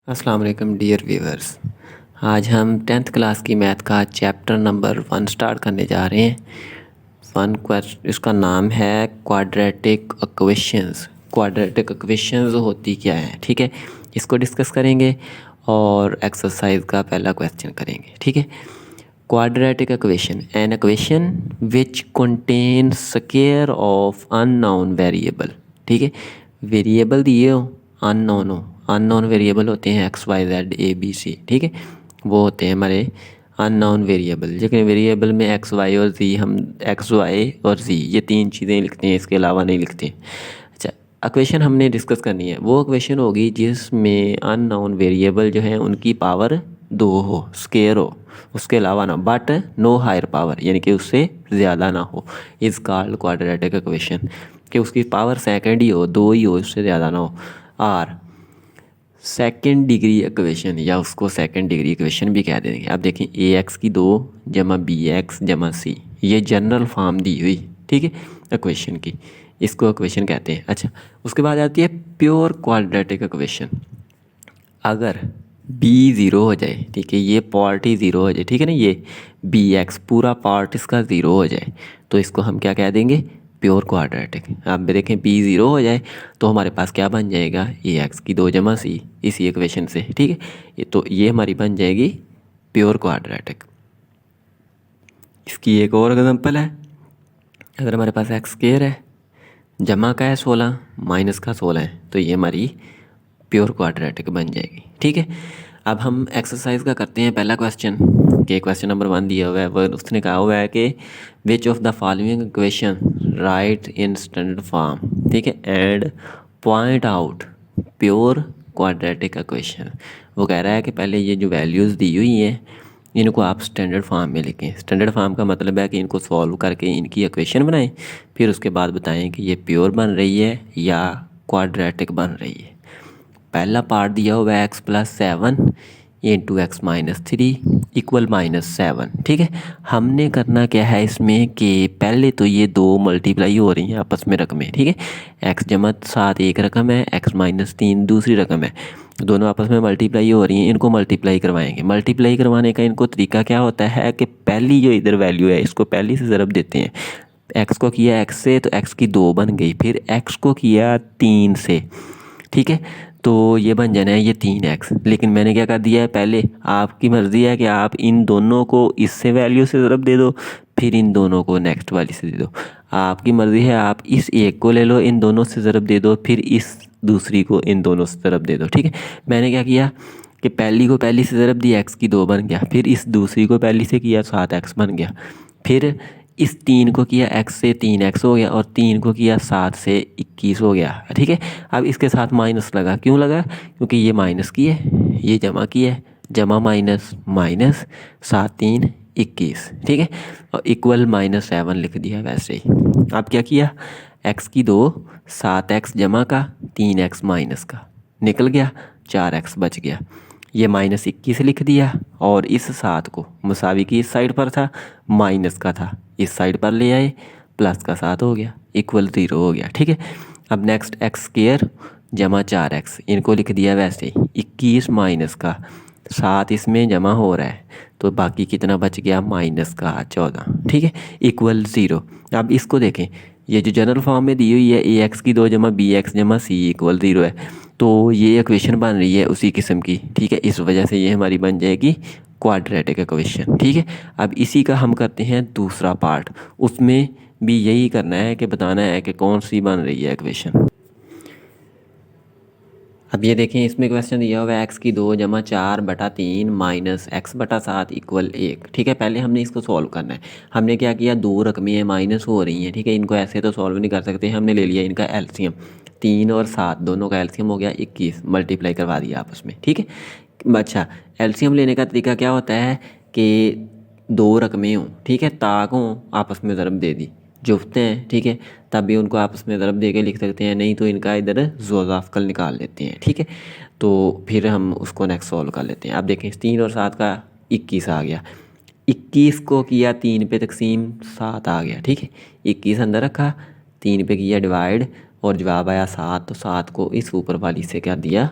अस्सलाम वालेकुम dear viewers. आज हम 10th क्लास की मैथ का चैप्टर नंबर 1 स्टार्ट करने जा रहे हैं। इसका नाम है क्वाड्रेटिक इक्वेशंस। क्वाड्रेटिक इक्वेशंस होती क्या है, ठीक है, इसको डिस्कस करेंगे और एक्सरसाइज का पहला क्वेश्चन करेंगे, ठीक है। Quadratic equation, an equation which contain square of unknown variable, ठीक है। वेरिएबल दिए हो, अननोन हो, अननोन वेरिएबल होते हैं X Y Z A B C, ठीक है, वो होते हैं हमारे अननोन वेरिएबल। लेकिन वेरिएबल में एक्स वाई और जी, हम एक्स वाई और जी ये तीन चीज़ें लिखते हैं, इसके अलावा नहीं लिखते। अच्छा, इक्वेशन हमने डिस्कस करनी है, वो इक्वेशन होगी जिसमें अननोन वेरिएबल जो है उनकी पावर 2 हो, स्केयर हो, उसके अलावा ना, बट नो हायर पावर, यानी कि उससे ज़्यादा ना हो, इज़ कॉल्ड क्वाड्रेटिक इक्वेशन, कि उसकी पावर सेकंड ही हो, 2 ही हो, उससे ज़्यादा ना हो। आर सेकेंड डिग्री इक्वेशन, या उसको सेकेंड डिग्री इक्वेशन भी कह देंगे। अब देखें, ए एक्स की 2 जमा बी एक्स जमा सी, ये जनरल फॉर्म दी हुई, ठीक है, इक्वेशन की, इसको इक्वेशन कहते हैं। अच्छा, उसके बाद आती है प्योर क्वाड्रेटिक इक्वेशन। अगर बी ज़ीरो हो जाए, ठीक है, ये पार्ट ही ज़ीरो हो जाए, ठीक है ना, ये बी एक्स पूरा पार्ट इसका ज़ीरो हो जाए, तो इसको हम क्या कह देंगे, प्योर क्वाड्रेटिक। अब देखें, बी ज़ीरो हो जाए तो हमारे पास क्या बन जाएगा, ए एक्स की 2 जमा सी, इसी इक्वेशन से, ठीक है, तो ये हमारी बन जाएगी प्योर क्वाड्रेटिक। इसकी एक और एग्जांपल है, अगर हमारे पास एक्स स्क्वायर है, जमा का है 16, माइनस का 16 है, तो ये हमारी प्योर क्वाड्रेटिक बन जाएगी, ठीक है। अब हम एक्सरसाइज का करते हैं पहला क्वेश्चन, कि क्वेश्चन नंबर 1 दिया हुआ है, वो उसने कहा हुआ है कि which of the following equation right in standard form, ठीक है, and point out pure quadratic equation. वो कह रहा है कि पहले ये जो वैल्यूज़ दी हुई हैं इनको आप स्टैंडर्ड फॉर्म में लिखें। स्टैंडर्ड फॉर्म का मतलब है कि इनको सॉल्व करके इनकी इक्वेशन बनाएं, फिर उसके बाद बताएं कि ये प्योर बन रही है या क्वाड्रेटिक बन रही है। पहला पार्ट दिया हुआ है x plus 7 into x minus 3 equal -7, ठीक है। हमने करना क्या है इसमें कि पहले तो ये 2 मल्टीप्लाई हो रही हैं आपस में रकमें, ठीक है, एक्स जमा 7 एक रकम है, एक्स माइनस 3 दूसरी रकम है, दोनों आपस में मल्टीप्लाई हो रही हैं, इनको मल्टीप्लाई करवाएंगे। मल्टीप्लाई करवाने का इनको तरीका क्या होता है कि पहली जो इधर वैल्यू है इसको पहली से ज़रब देते हैं। एक्स को किया एक्स से तो एक्स की 2 बन गई, फिर एक्स को किया 3 से, ठीक है, तो ये बन जाना है ये 3x। लेकिन मैंने क्या कर दिया है, पहले आपकी मर्ज़ी है कि आप इन दोनों को इससे वैल्यू से ज़रब दे दो, फिर इन दोनों को नेक्स्ट वाली से दे दो। आपकी मर्ज़ी है, आप इस एक को ले लो, इन दोनों से ज़रब दे दो, फिर इस दूसरी को इन दोनों से ज़रब दे दो, ठीक है। मैंने क्या किया कि पहली को पहली से ज़रब दी, एक्स की 2 बन गया, फिर इस दूसरी को पहली से किया 7x बन गया, फिर इस 3 को किया x से 3x हो गया, और 3 को किया 7 से 21 हो गया, ठीक है। अब इसके साथ माइनस लगा, क्यों लगा, क्योंकि ये माइनस की है, ये जमा की है, जमा माइनस माइनस, 7 3 21, ठीक है, और इक्वल -7 लिख दिया वैसे ही। अब क्या किया, x की 2 7x जमा का 3x माइनस का निकल गया, 4x बच गया, ये -21 लिख दिया, और इस 7 को मुसावी की इस साइड पर था, माइनस का था इस साइड पर ले आए, प्लस का 7 हो गया, इक्वल 0 हो गया, ठीक है। अब नेक्स्ट एक्स स्क्वायर जमा 4x, इनको लिख दिया वैसे ही, 21 माइनस का 7 इसमें जमा हो रहा है, तो बाकी कितना बच गया, माइनस का 14, ठीक है, इक्वल 0। अब इसको देखें, ये जो जनरल फॉर्म में दी हुई है, ए एक्स की 2 जमा बी एक्स जमा सी इक्वल 0 है, तो ये इक्वेशन बन रही है उसी किस्म की, ठीक है, इस वजह से ये हमारी बन जाएगी क्वाड्रेटिक इक्वेशन, ठीक है। अब इसी का हम करते हैं दूसरा पार्ट, उसमें भी यही करना है कि बताना है कि कौन सी बन रही है इक्वेशन। अब ये देखें, इसमें क्वेश्चन दिया हुआ है एक्स की 2 जमा 4 बटा 3 माइनस एक्स बटा 7 इक्वल 1, ठीक है। पहले हमने इसको सॉल्व करना है। हमने क्या किया, 2 रकमें हैं माइनस हो रही हैं, ठीक है, इनको ऐसे तो सॉल्व नहीं कर सकते, हमने ले लिया इनका एलसीएम, 3 और 7 दोनों का एलसीएम हो गया 21, मल्टीप्लाई करवा दिया आपस में, ठीक है। अच्छा, एलसीएम लेने का तरीका क्या होता है कि 2 रकमें हों, ठीक है, ताक हों, आपस में ज़रब दे दी, जुफते हैं, ठीक है, तब भी उनको आपस में ज़रब दे के लिख सकते हैं, नहीं तो इनका इधर ज़ोज़ाफ़कल निकाल लेते हैं, ठीक है। तो फिर हम उसको नेक्स्ट सॉल्व कर लेते हैं। अब देखें, 3 और 7 का 21 आ गया, 21 को किया 3 पे तकसीम 7 आ गया, ठीक है, 21 अंदर रखा, 3 पे किया डिवाइड, और जवाब आया 7, तो 7 को इस ऊपर वाली से क्या दिया,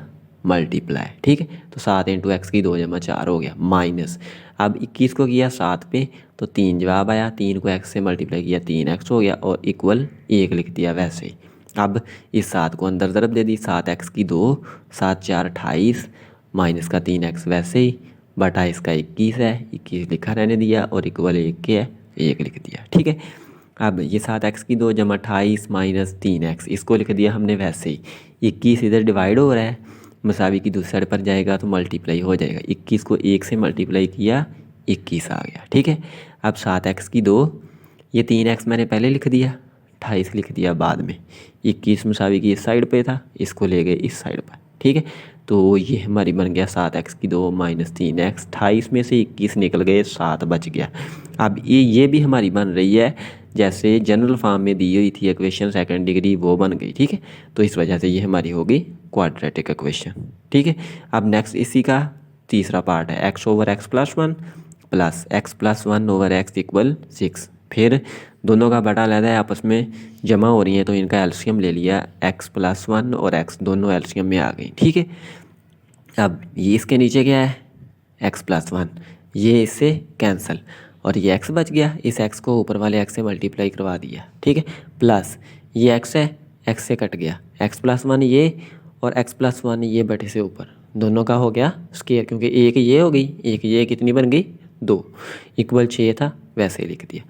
मल्टीप्लाई, ठीक है। तो 7 इंटू एक्स की 2 जमा 4 हो गया माइनस, अब 21 को किया 7 पे तो 3 जवाब आया, 3 को एक्स से मल्टीप्लाई किया 3x हो गया और इक्वल 1 लिख दिया वैसे ही। अब इस 7 को अंदर तरफ दे दी, 7 एक्स की 2, 7 4 28 माइनस का 3x वैसे ही बटा इसका 21 है, 21 लिखा रहने दिया और इक्वल 1 के है 1 लिख दिया, ठीक है। अब ये 7 एक्स की 2 जमा 28 माइनस 3x इसको लिख दिया हमने वैसे ही। 21 इधर डिवाइड हो रहा है, मसावी की दूसरी साइड पर जाएगा तो मल्टीप्लाई हो जाएगा, 21 को 1 से मल्टीप्लाई किया 21 आ गया, ठीक है। अब 7 एक्स की 2, ये 3x मैंने पहले लिख दिया, 28 लिख दिया बाद में, 21 मसावी की इस साइड पे था, इसको ले गए इस साइड पर, ठीक है। तो ये हमारी बन गया 7 एक्स की 2 माइनस 3x, 28 में से 21 निकल गए, 7 बच गया। अब ये भी हमारी बन रही है जैसे जनरल फॉर्म में दी हुई थी इक्वेशन सेकंड डिग्री, वो बन गई, ठीक है। तो इस वजह से ये हमारी होगी क्वाड्रेटिक इक्वेशन, ठीक है। अब नेक्स्ट इसी का तीसरा पार्ट है, x over x plus 1 plus x plus 1 over x equal 6। फिर दोनों का बटा लेदा है, आपस में जमा हो रही हैं तो इनका एलसीएम ले लिया, x प्लस 1 और x दोनों एलसीएम में आ गई, ठीक है। अब ये इसके नीचे क्या है x प्लस 1, ये इससे कैंसिल और ये x बच गया, इस x को ऊपर वाले x से मल्टीप्लाई करवा दिया, ठीक है। प्लस ये x है, x से कट गया, x प्लस 1 ये और x प्लस 1 ये बटे से ऊपर, दोनों का हो गया स्क्वायर, क्योंकि एक ये हो गई, एक ये कितनी बन गई 2, इक्वल 6 था वैसे ही लिख दिया।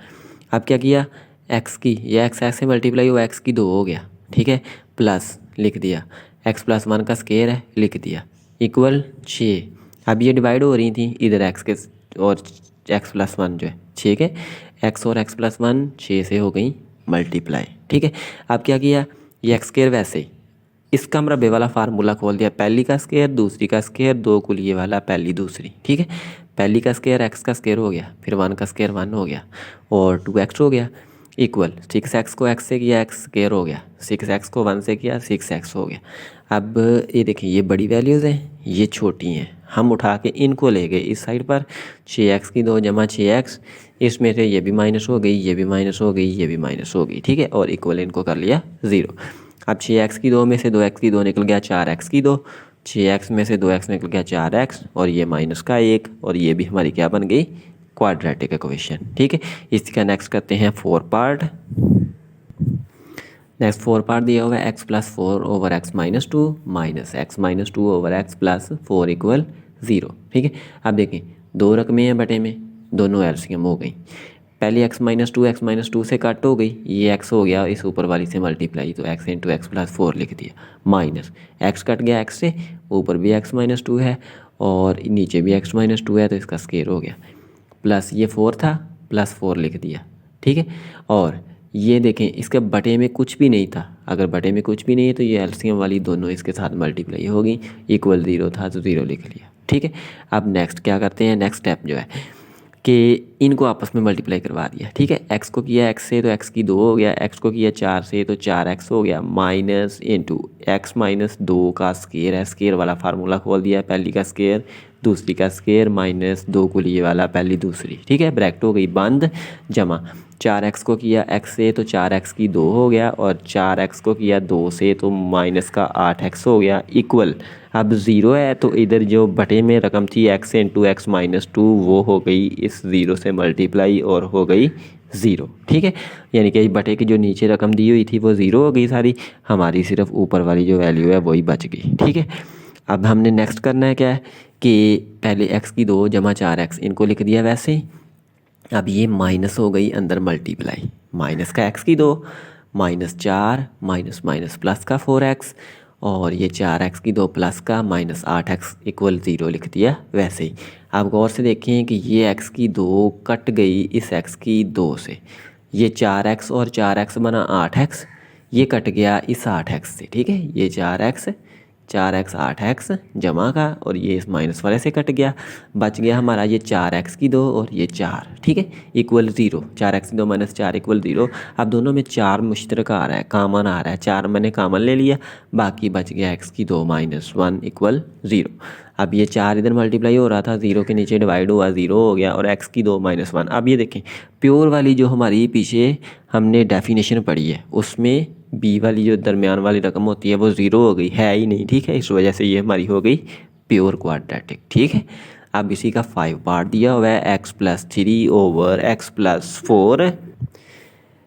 अब क्या किया, x की ये x से मल्टीप्लाई हुआ x की 2 हो गया, ठीक है, प्लस लिख दिया, x प्लस 1 का स्क्वायर है लिख दिया, इक्वल 6। अब ये डिवाइड हो रही थी, इधर x के और x प्लस 1 जो है 6 के, x और x प्लस 1 6 से हो गई मल्टीप्लाई, ठीक है। अब क्या किया, ये एक्स स्क्वायर वैसे ही इसका मरबे वाला फार्मूला खोल दिया, पहली का स्क्वायर दूसरी का स्क्वायर 2 कुलिए वाला पहली दूसरी, ठीक है। पहली का स्क्वायर x का स्क्वायर हो गया, फिर 1 का स्क्वायर 1 हो गया और 2x हो गया, इक्वल 6x को x से किया x स्क्वायर हो गया, 6x को 1 से किया 6x हो गया। अब ये देखिए ये बड़ी वैल्यूज़ हैं, ये छोटी हैं, हम उठा के इनको ले गए इस साइड पर, 6x की 2 जमा 6x, इसमें से ये भी माइनस हो गई, ये भी माइनस हो गई, ये भी माइनस हो गई, ठीक है, और इक्वल इनको कर लिया 0। अब 6x की 2 में से 2x की 2 निकल गया 4x की 2, 6x में से 2x निकल गया 4x और ये माइनस का 1 और ये भी हमारी क्या बन गई क्वाड्रेटिक इक्वेशन, ठीक है। इसका नेक्स्ट करते हैं 4 पार्ट। नेक्स्ट 4 पार्ट दिया हुआ है x plus 4 over x minus 2 minus x minus 2 over x plus 4 equal 0, ठीक है। अब देखें दो रकमें हैं बटे में, दोनों एलसीएम हो गई, पहले x माइनस 2 से कट हो गई, ये x हो गया इस ऊपर वाली से मल्टीप्लाई, तो x इंटू एक्स प्लस 4 लिख दिया, माइनस x कट गया x से, ऊपर भी x माइनस 2 है और नीचे भी x माइनस 2 है तो इसका स्क्वायर हो गया, प्लस ये 4 था प्लस 4 लिख दिया, ठीक है। और ये देखें इसके बटे में कुछ भी नहीं था, अगर बटे में कुछ भी नहीं है तो ये एलसीएम वाली दोनों इसके साथ मल्टीप्लाई होगी, इक्वल 0 था तो 0 लिख लिया, ठीक है। अब नेक्स्ट क्या करते हैं, नेक्स्ट स्टेप जो है कि इनको आपस में मल्टीप्लाई करवा दिया, ठीक है। x को किया x से तो x की 2 हो गया, x को किया 4 से तो 4x हो गया, माइनस इंटू x माइनस 2 का स्क्वायर है, स्क्वायर वाला फार्मूला खोल दिया, पहली का स्क्वायर दूसरी का स्क्वायर माइनस 2 कुलिए वाला पहली दूसरी, ठीक है, ब्रैकेट हो गई बंद, जमा 4x को किया x से तो 4x की 2 हो गया और 4x को किया 2 से तो माइनस का 8x हो गया, इक्वल अब 0 है तो इधर जो बटे में रकम थी x इंटू एक्स माइनस 2 वो हो गई इस 0 से मल्टीप्लाई और हो गई 0, ठीक है। यानी कि बटे की जो नीचे रकम दी हुई थी वो 0 हो गई सारी, हमारी सिर्फ ऊपर वाली जो वैल्यू है वही बच गई, ठीक है। अब हमने नेक्स्ट करना है क्या है कि पहले x की 2 जमा 4x इनको लिख दिया वैसे ही, अब ये माइनस हो गई अंदर मल्टीप्लाई, माइनस का x की 2 माइनस 4 माइनस माइनस प्लस का 4x और ये 4x की 2 प्लस का माइनस 8x इक्वल 0 लिख दिया वैसे ही। आप गौर से देखें कि ये x की 2 कट गई इस x की 2 से, ये 4x और 4x बना 8x, ये कट गया इस 8x से, ठीक है, ये 4x 8x जमा का और ये इस माइनस वाले से कट गया, बच गया हमारा ये 4x की 2 और ये 4, ठीक है, इक्वल 0, 4x की 2 माइनस 4 इक्वल 0। अब दोनों में 4 मुश्तरक आ रहा है, कामन आ रहा है, 4 मैंने कामन ले लिया, बाकी बच गया x की 2 माइनस 1 इक्वल 0। अब ये 4 इधर मल्टीप्लाई हो रहा था, 0 के नीचे डिवाइड हुआ, 0 हो गया, और x की 2 माइनस 1। अब ये देखें प्योर वाली जो हमारी पीछे हमने डेफिनेशन पढ़ी है उसमें b वाली जो दरमियान वाली रकम होती है वो 0 हो गई, है ही नहीं, ठीक है। इस वजह से ये हमारी हो गई प्योर क्वाड्रेटिक, ठीक है। अब इसी का 5 पार्ट दिया हुआ है, x+3/x+4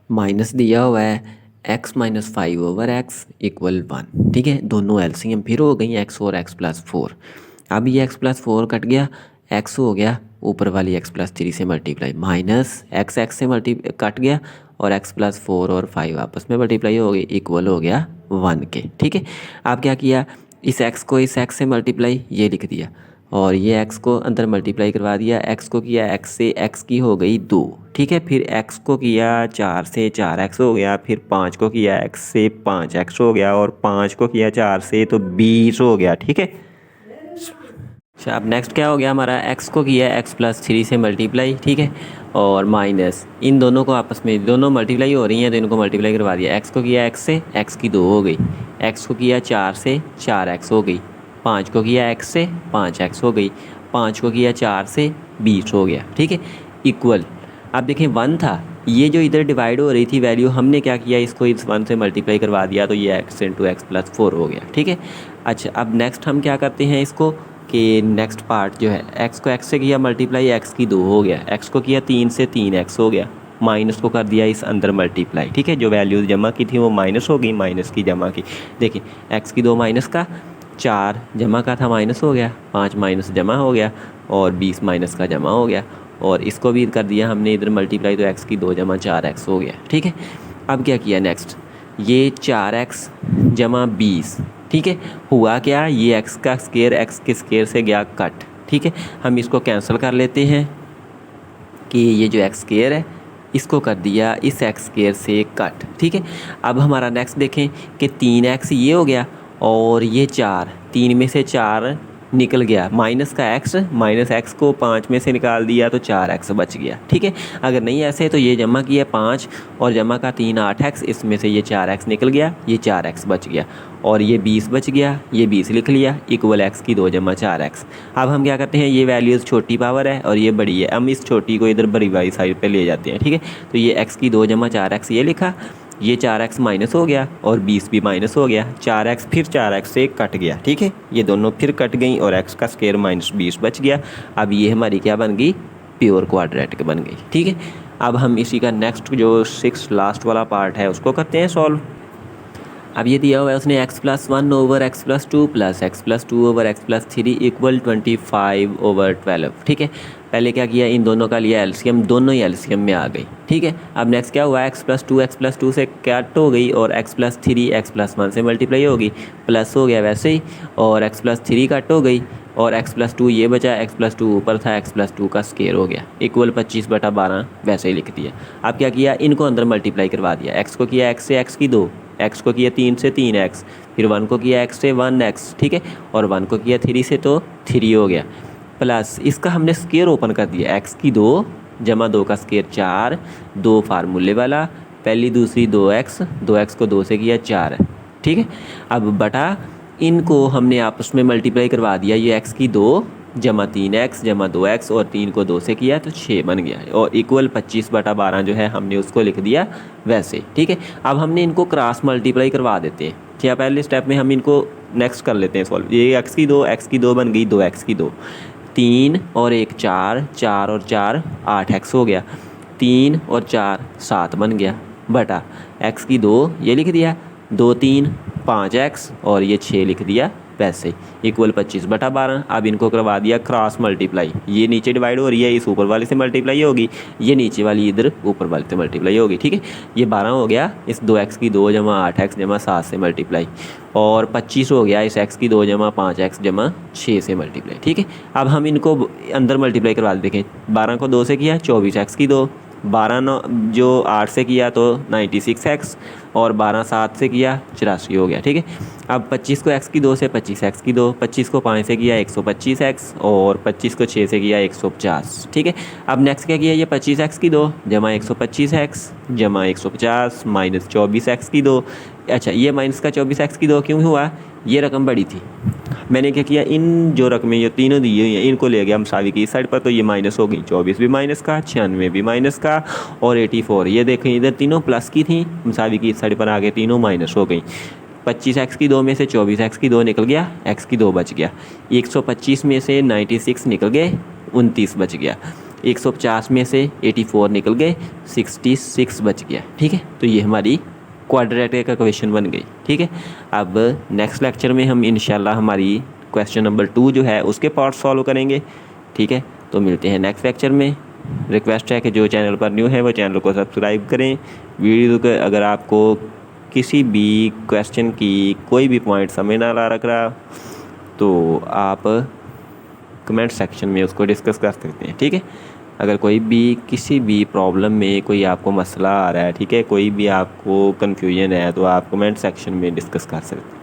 माइनस दिया हुआ है x-5/x इक्वल 1, ठीक है। दोनों एलसीएम फिर हो गई x और x+4। अब ये x+4 कट गया, x हो गया ऊपर वाली x+3 से मल्टीप्लाई, माइनस x से कट गया और x+4 और 5 आपस में मल्टीप्लाई हो गई, इक्वल हो गया 1 के, ठीक है। अब क्या किया, इस x को इस x से मल्टीप्लाई ये लिख दिया, और ये x को अंदर मल्टीप्लाई करवा दिया, x को किया x से, x की हो गई 2, ठीक है। फिर x को किया 4 से, 4x हो गया, फिर 5 को किया x से, 5x हो गया, और 5 को किया 4 से तो 20 हो गया, ठीक है। अच्छा अब नेक्स्ट क्या हो गया हमारा, x को किया x+3 से मल्टीप्लाई, ठीक है, और माइनस इन दोनों को आपस में दोनों मल्टीप्लाई हो रही हैं तो इनको मल्टीप्लाई करवा दिया, x को किया x से, x की 2 हो गई, x को किया 4 से, 4x हो गई, 5 को किया x से, 5x हो गई, 5 को किया 4 से, 20 हो गया, ठीक है, इक्वल। अब देखें 1 था, ये जो इधर डिवाइड हो रही थी वैल्यू, हमने क्या किया इसको इस 1 से मल्टीप्लाई करवा दिया तो ये x × x+4 हो गया, ठीक है। अच्छा अब नेक्स्ट हम क्या करते हैं इसको कि नेक्स्ट पार्ट जो है, x को x से किया मल्टीप्लाई, x की 2 हो गया, x को किया 3 से, 3x हो गया, माइनस को कर दिया इस अंदर मल्टीप्लाई, ठीक है। जो वैल्यू जमा की थी वो माइनस हो गई, माइनस की जमा की, देखिए x की 2 माइनस का, 4 जमा का था माइनस हो गया, 5 माइनस जमा हो गया, और 20 माइनस का जमा हो गया, और इसको भी कर दिया हमने इधर मल्टीप्लाई तो x की 2 जमा 4x हो गया, ठीक है। अब क्या किया नेक्स्ट, ये 4x जमा 20, ठीक है, हुआ क्या, ये x का स्केयर x के स्केयर से गया कट, ठीक है। हम इसको कैंसिल कर लेते हैं कि ये जो x स्केयर है इसको कर दिया इस x स्केयर से कट, ठीक है। अब हमारा नेक्स्ट देखें कि 3x ये हो गया, और ये 4, 3 में से 4 निकल गया, माइनस का x, माइनस x को 5 में से निकाल दिया तो 4x बच गया, ठीक है। अगर नहीं ऐसे तो ये जमा किया 5 और जमा का 3 8x, इसमें से ये 4x निकल गया, ये 4x बच गया, और ये 20 बच गया, ये 20 लिख लिया, इक्वल x की 2 जमा 4x। अब हम क्या करते हैं, ये वैल्यूज़ छोटी पावर है और ये बड़ी है, हम इस छोटी को इधर बड़ी वाली साइड पे ले जाते हैं, ठीक है। तो ये x की 2 जमा 4x ये लिखा, ये 4x माइनस हो गया और 20 भी माइनस हो गया, 4x फिर 4x से कट गया, ठीक है, ये दोनों फिर कट गई और x का स्क्वायर -20 बच गया। अब ये हमारी क्या बन गई, प्योर क्वाड्रेटिक बन गई, ठीक है। अब हम इसी का नेक्स्ट जो 6 लास्ट वाला पार्ट है उसको करते हैं सॉल्व। अब ये दिया हुआ है उसने x+1/x+2 + x+2/x+3 इक्वल 25/12, ठीक है। पहले क्या किया, इन दोनों का लिया एलसीएम, दोनों ही एलसीएम में आ गई, ठीक है। अब नेक्स्ट क्या हुआ, x+2 से कट हो गई और x+3 x+1 से मल्टीप्लाई होगी, प्लस हो गया वैसे ही, और x+3 कट हो गई और x+2 ये बचा, x+2 ऊपर था, x+2 का स्केयर हो गया, इक्वल 25/12 वैसे ही लिख दिया। अब क्या किया, इनको अंदर मल्टीप्लाई करवा दिया, x को किया x से x की 2, x को किया 3 से 3x, फिर 1 को किया x से 1x, ठीक है, और 1 को किया 3 से तो 3 हो गया, प्लस इसका हमने स्केयर ओपन कर दिया, x की 2 जमा 2 का स्केयर 4, 2 फार्मूले वाला, पहली दूसरी 2x, 2x को 2 से किया 4, ठीक है। अब बटा इनको हमने आपस में मल्टीप्लाई करवा दिया, ये x की 2 जमा 3x जमा 2x और 3 को 2 से किया तो 6 बन गया, और इक्वल 25/12 जो है हमने उसको लिख दिया वैसे, ठीक है। अब हमने इनको क्रॉस मल्टीप्लाई करवा देते हैं, क्या पहले स्टेप में हम इनको नेक्स्ट कर लेते हैं सॉल्व। ये x की 2 बन गई 2x की 2, 3 और 1 4, 4 और 4 8x हो गया, 3 और 4 7 बन गया, बटा x की 2 ये लिख दिया, 2 3 5x और ये 6 लिख दिया वैसे, इक्वल 25/12। अब इनको करवा दिया क्रॉस मल्टीप्लाई, ये नीचे डिवाइड हो रही है, इस ऊपर वाले से मल्टीप्लाई होगी, ये नीचे वाली इधर ऊपर वाले से मल्टीप्लाई होगी, ठीक है। ये 12 हो गया इस 2x की 2 जमा 8x जमा 7 से मल्टीप्लाई, और 25 हो गया इस x की 2 जमा 5x जमा 6 से मल्टीप्लाई, ठीक है। अब हम इनको अंदर मल्टीप्लाई करवा देखें, 12 को 2 से किया 24x की 2, 12 जो 8 से किया तो 96x, और 12 7 से किया 84 हो गया, ठीक है। अब 25 को x की 2 से 25 x की 2, 25 को 5 से किया 125x और 25 को 6 से किया 150, ठीक है। अब नेक्स्ट क्या किया, ये 25x की 2 जमा 125x जमा 150 माइनस 24x की 2। अच्छा, ये माइनस का 24x की 2 क्यों हुआ, ये रकम बड़ी थी। मैंने क्या किया, इन जो रकमें ये तीनों दी हुई हैं इनको ले गया मसावी की इस साइड पर, तो ये माइनस हो गई, 24 भी माइनस का, 96 भी माइनस का और 84। ये देखें इधर तीनों प्लस की थी, मसावी की इस साइड पर आगे तीनों माइनस हो गई। 25x की 2 में से 24x की 2 निकल गया, x की 2 बच गया। 125 में से 96 निकल गए, 29 बच गया। 150 में से 84 निकल गए, 66 बच गया, ठीक है। तो ये हमारी क्वाड्रेटिक इक्वेशन बन गई, ठीक है। अब नेक्स्ट लेक्चर में हम इंशाल्लाह हमारी क्वेश्चन नंबर 2 जो है उसके पार्ट सॉल्व करेंगे, ठीक है। तो मिलते हैं नेक्स्ट लेक्चर में। रिक्वेस्ट है कि जो चैनल पर न्यू है वो चैनल को सब्सक्राइब करें। वीडियो को अगर आपको किसी भी क्वेश्चन की कोई भी पॉइंट समझ ना आ रहा तो आप कमेंट सेक्शन में उसको डिस्कस कर सकते हैं, ठीक है। अगर कोई भी किसी भी प्रॉब्लम में कोई आपको मसला आ रहा है, ठीक है, कोई भी आपको कन्फ्यूजन है तो आप कमेंट सेक्शन में डिस्कस कर सकते हैं।